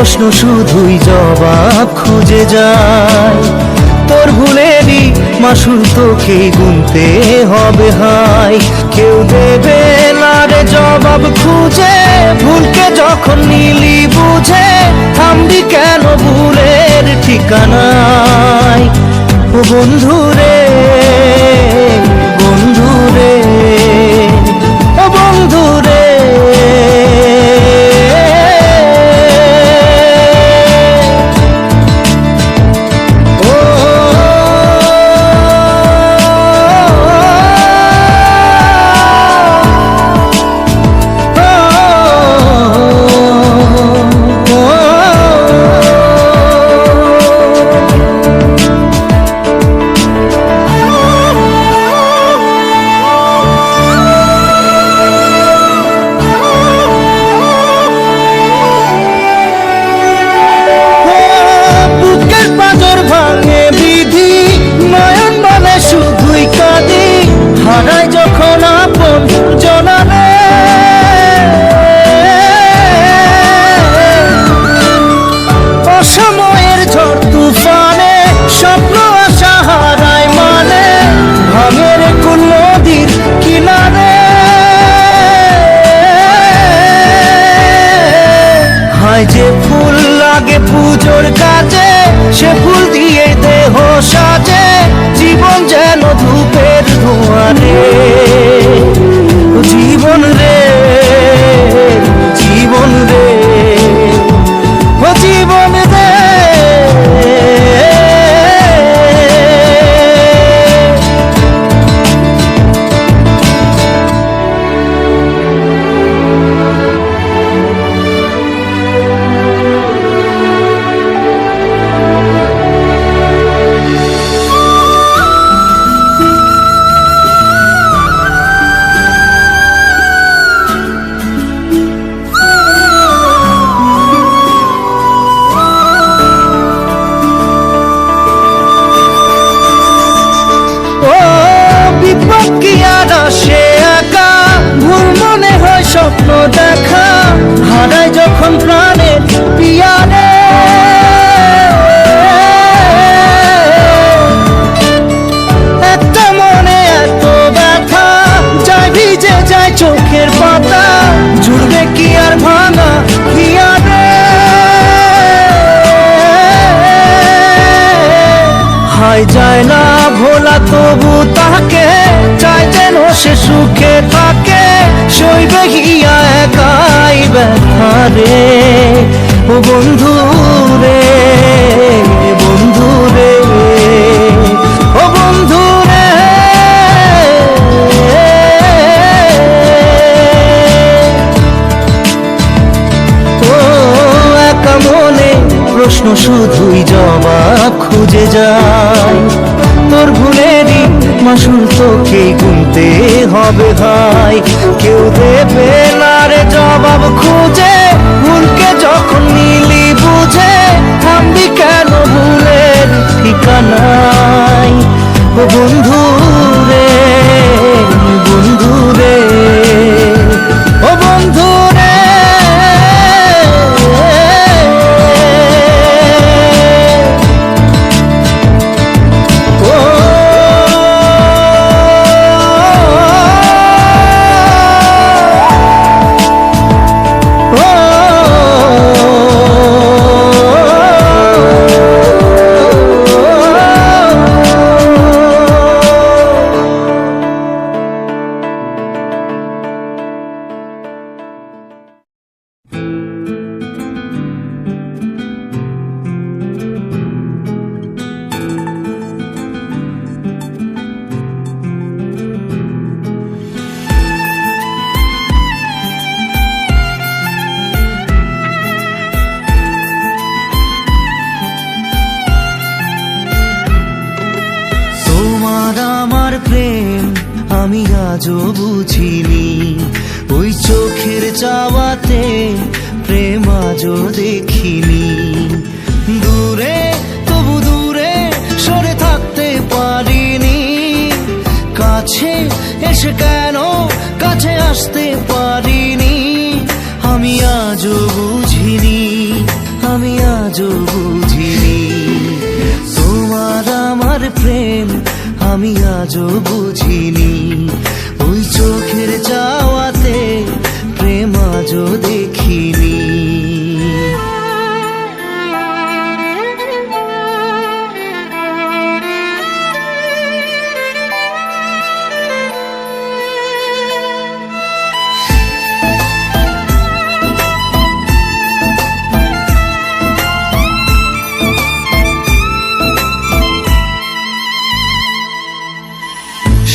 প্রশ্ন শুধুই জবাব খুঁজে যায়। তোর ভুলেরই মাসুল তোকেই গুনতে হবে হাই। কেউ দেবে না রে জবাব খুঁজে, ভুলকে যখন নিলি বুঝে থামবি কেন ভুলের ঠিকানায়। ও বন্ধু রে, বন্ধু রে, ও বন্ধু রে। সময়ের ঝড় তুফানে স্বপ্ন আশা হারায় মানে, ভাঙের কোন নদীর কিনারে হায় যে ফুল লাগে পুজোর কাজে, সে ফুল দিয়ে দেহ সাজে। জীবন যেন ধূপের ধোঁয়ারে, জীবন রে, জীবন রে, ও জীবন রে। স্বপ্ন দেখা হারায় যখন প্রাণের পিয়ারে, একটা মনে এত ব্যথা যায় ভিজে যায় চোখের পাতা, জুড়বে কি আর ভাঙা হিয়ারে। হায় যায় না ভোলা তবু তাকে চাই যেন সে সুখে থাকে, সইবে গিয়া একাই ব্যথা রে। ও বন্ধু রে, বন্ধু রে, ও বন্ধু রে। ও একা মনে প্রশ্ন শুধুই জবাব খুঁজে যায়। তোর ভুলেরই মাসুল তোকেই গুনতে হবে ভাই। কেউ দেবে না রে জবাব খুঁজে, ভুলকে যখন নিলি বুঝে থামবি কেন ভুলের ঠিকানায়। ও বন্ধু রে, বন্ধু রে, ও বন্ধু রে। আমি আজও বুঝিনি, ওই চোখের চাওয়াতে প্রেম আজও দেখিনি। দূরে তবু দূরে সরে থাকতে পারিনি, কাছে এসে কেন কাছে আসতে পারিনি। আমি আজও বুঝিনি, আমি আজও বুঝিনি। ওই চোখের চাওয়াতে প্রেম আজও দেখিনি।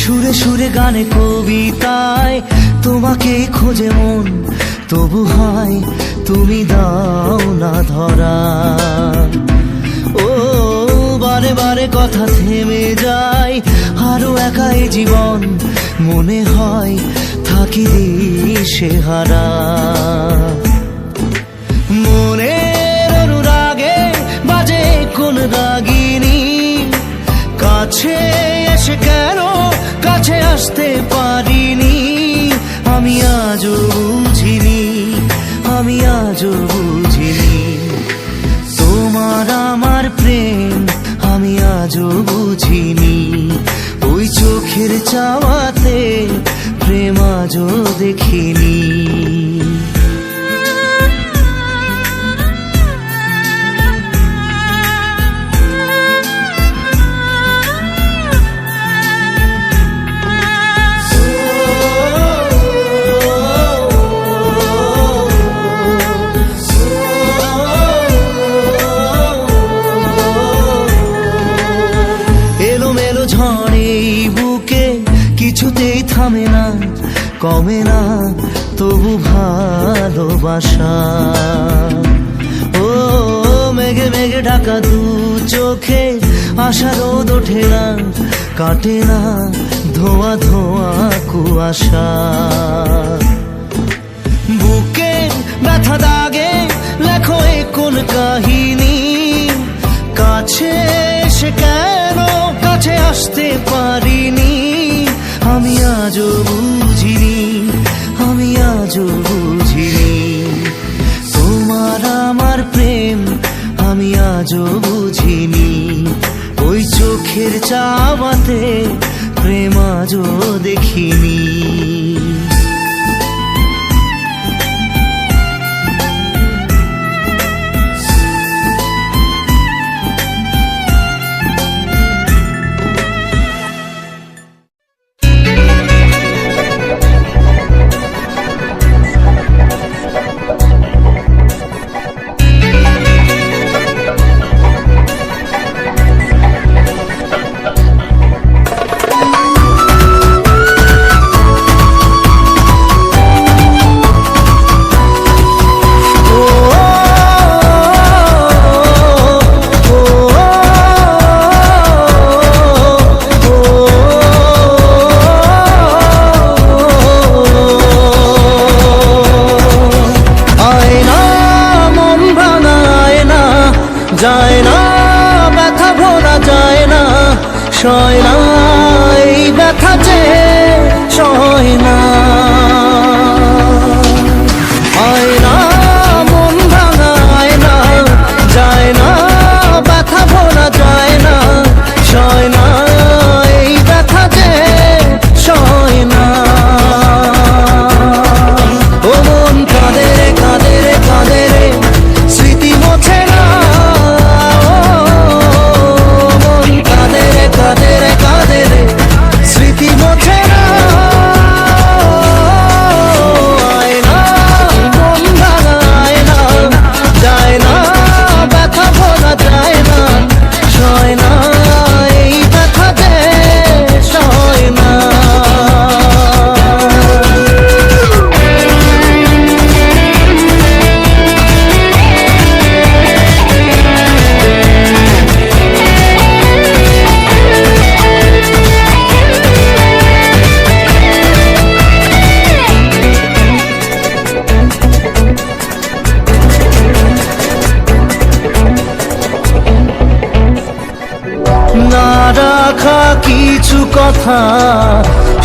সুরে সুরে গানে কবিতায় তোমাকে খোঁজে মন, তবু হয় তুমি দাও না ধরা। ও বারে বারে কথা থেমে যায়, আরো একাই জীবন মনে হয় থাকি দিশে হারা। মনের অনুরাগে বাজে কোন রাগিনী, কাছে এসে কেন কাছে আসতে পারিনি। আমি আজও বুঝিনি, আমি আজও বুঝিনি তোমার আমার প্রেম, আমি আজও বুঝিনি। ওই চোখের চাওয়াতে প্রেম আজও দেখিনি। কিছুতেই থামে না, কমে না তবু ভালোবাসা। ও মেঘে মেঘে ঢাকা দু চোখে আশা রোদ ওঠে না, কাটে না ধোয়া ধোয়া কুয়াশা। বুকে ব্যথা দাগে লেখো এ কোন কাহিনী, কাছে এসে কেন কাছে আসতে পারিনি। আমি আজও বুঝিনি, আমি আজও বুঝিনি তোমার আমার প্রেম, আমি আজও বুঝিনি। ওই চোখের চাওয়াতে প্রেম আজও দেখিনি। যায় না ব্যথা ভোলা যায় না, সয় না এই ব্যথা যে সয় না। আয়না মন ভাঙা আয়না, যায় না ব্যথা ভোলা যায় না, সয় না এই ব্যথা যে সয় না। ও মন কাঁদে রে কাঁদে রে কাঁদে রে, স্মৃতি মোছে না। স্মৃতি মোছে না। আয়না মন ভাঙা আয়না, যায় না ব্যথা ভোলা যায় না, সয় না এই ব্যথা যে সয় না। না রাখা কিছু কথা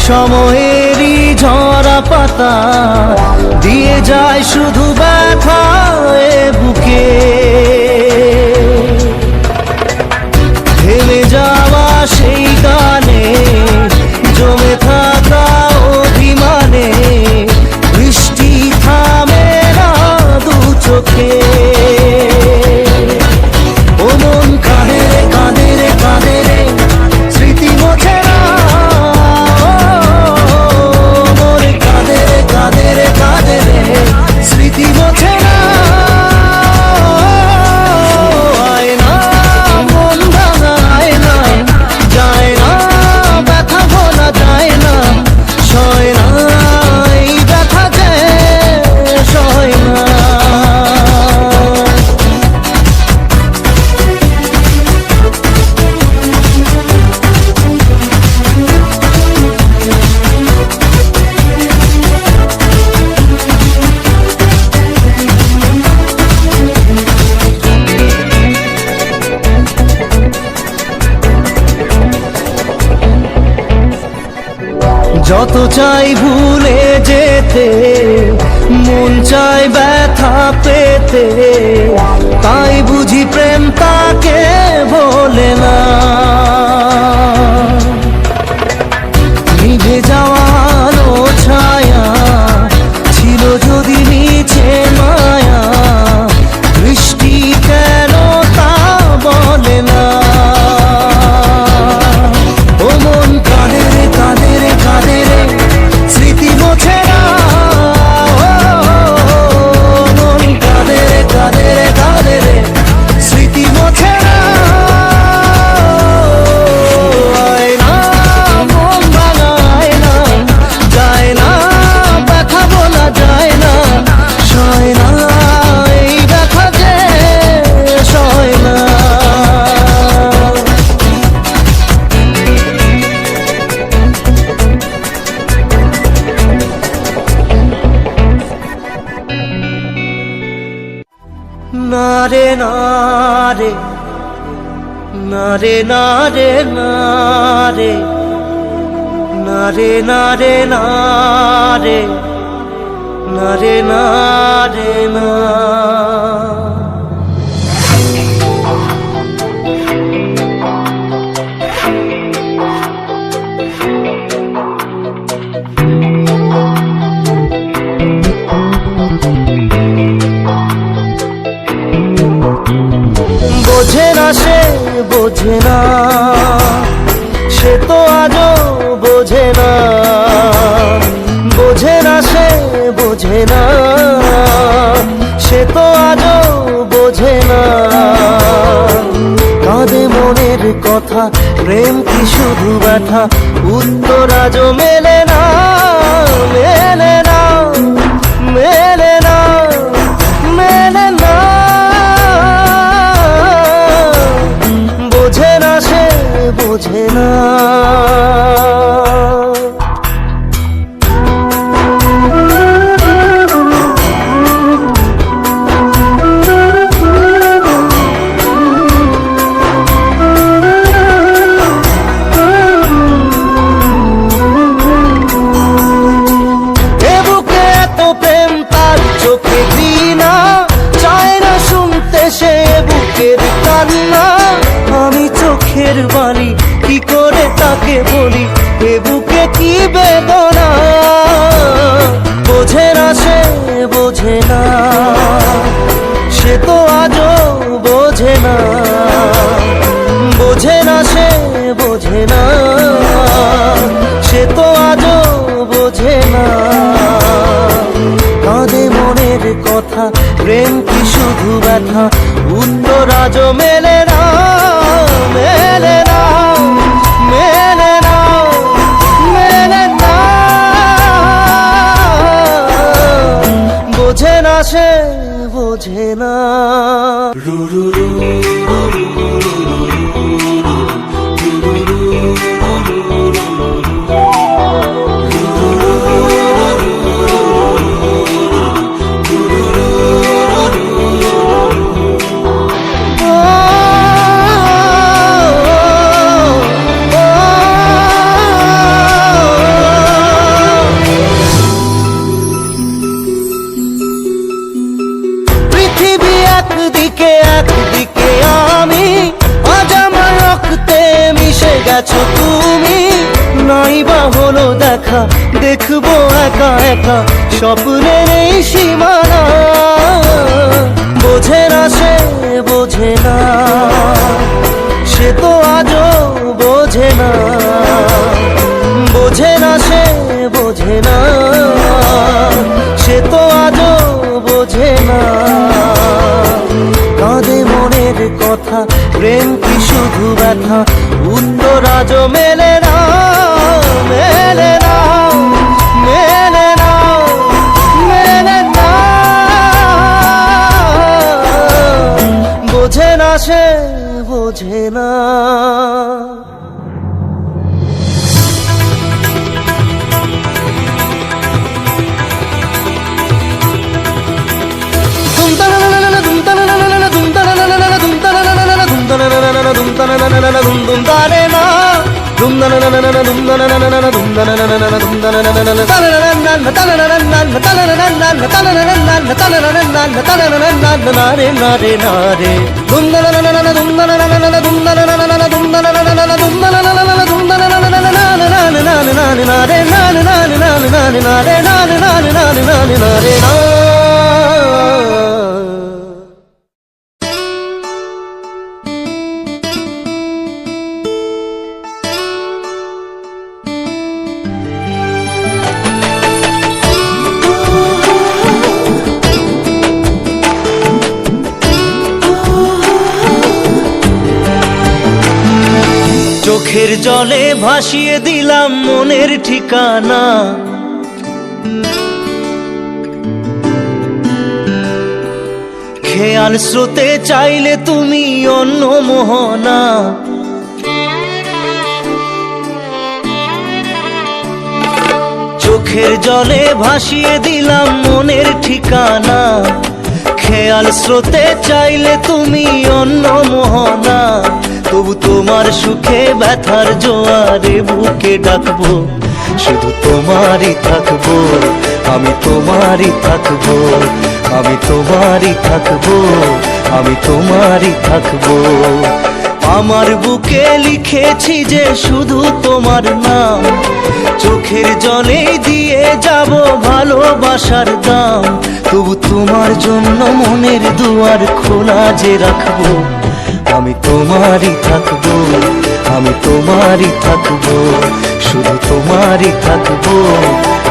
সময়েরই ঝরা পাতা, দিয়ে যায় শুধু ব্যথা এ বুকে। থেমে যাওয়া সেই গানে চাই ভুলে যেতে, মন চাই ব্যথা পেতে, তাই বুঝি প্রেম তাকে বলে না। নিভে যাওয়া আলো ছায়া ছিল যদি নিচে মায়া, বৃষ্টি কেন তা বলে না। ও মন কাঁদে রে কাঁদে রে কাঁদে রে, স্মৃতি মোছে না। ও মন কাঁদে রে কাঁদে রে কাঁদে রে, স্মৃতি মোছে না। আয়না মন ভাঙায় না, যায় না ব্যথা বলা যায় না, সয় না এই ব্যথা যে সয় না। না রে না রে, না রে না রে না রে, না রে না রে না রে, না রে না রে না। বোঝে না সে বোঝে না, সে তো আজও বোঝে না। বোঝে না সে বোঝে না, সে তো আজও বোঝে না। কাঁদে মনের কথা, প্রেম কি শুধু ব্যথা, উত্তর আজও মেলে না, মেলে না, মেলে না, মেলে না। বোঝে না সে বোঝে না। এ বুকে এত প্রেম তার চোখে দিনা, চায় না শুনতে সে বুকের কান্না। আমি চোখের বাণী কি করে তাকে বলি, এ বুকে কি বেদনা। বোঝে না সে বোঝে না, সে তো আজও বোঝে না। বোঝে না সে বোঝে না, সে তো আজও বোঝে না। কাঁদে মনের কথা, প্রেম কি শুধু ব্যথা, উত্তর আজও মেলে না, মেলে না, মেলে না, মেলে না। বোঝে না সে বোঝে না। পৃথিবী একদিকে একদিকে আমি, আজ আমার রক্তে মিশে গেছো তুমি। নাই বা হলো দেখা, দেখবো একা একা স্বপ্নের এই সীমানা। বোঝে না সে বোঝে না, সে তো আজও বোঝে না। বোঝে না সে বোঝে না, সে তো আজও বোঝে না। কাঁদে মনের কথা, প্রেম কি শুধু ব্যথা, উত্তর আজও মেলে না, মেলে না, মেলে না, মেলে না। বোঝে না সে বোঝে না। চোখের জলে ভাসিয়ে দিলাম মনের ঠিকানা, খেয়াল স্রোতে চাইলে তুমি অন্য মোহনা। চোখের জলে ভাসিয়ে দিলাম মনের ঠিকানা, খেয়াল স্রোতে চাইলে তুমি অন্য মোহনা। তবু তোমার সুখে ব্যথার জোয়ারে বুকে ডাকবো, শুধু তোমারই থাকবো, আমি তোমারই থাকবো, আমি তোমারই থাকবো, আমি তোমারই থাকবো। আমার বুকে লিখেছি যে শুধু তোমার নাম, চোখের জলে দিয়ে যাব ভালোবাসার দাম। তবু তোমার জন্য মনের দুয়ার খোলা যে রাখবো, আমি তোমারই থাকবো, আমি তোমারই থাকবো, শুধু তোমারই থাকবো,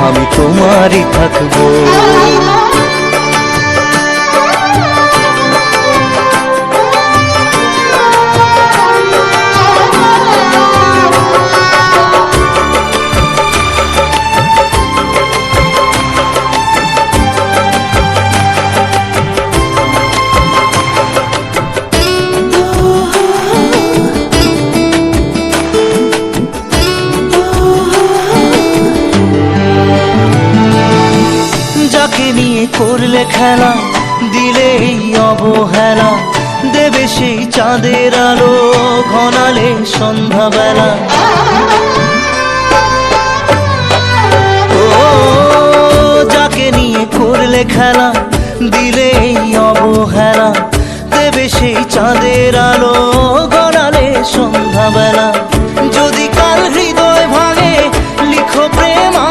আমি তোমারই থাকবো। নিয়ে করলে খেলা, দিলে এই অবহেলা, দেবে সেই চাঁদের আলো ঘনালে সন্ধ্যাবেলা। ও যাকে নিয়ে করলে খেলা, দিলে এই অবহেলা, দেবে সেই চাঁদের আলো ঘনালে সন্ধ্যাবেলা।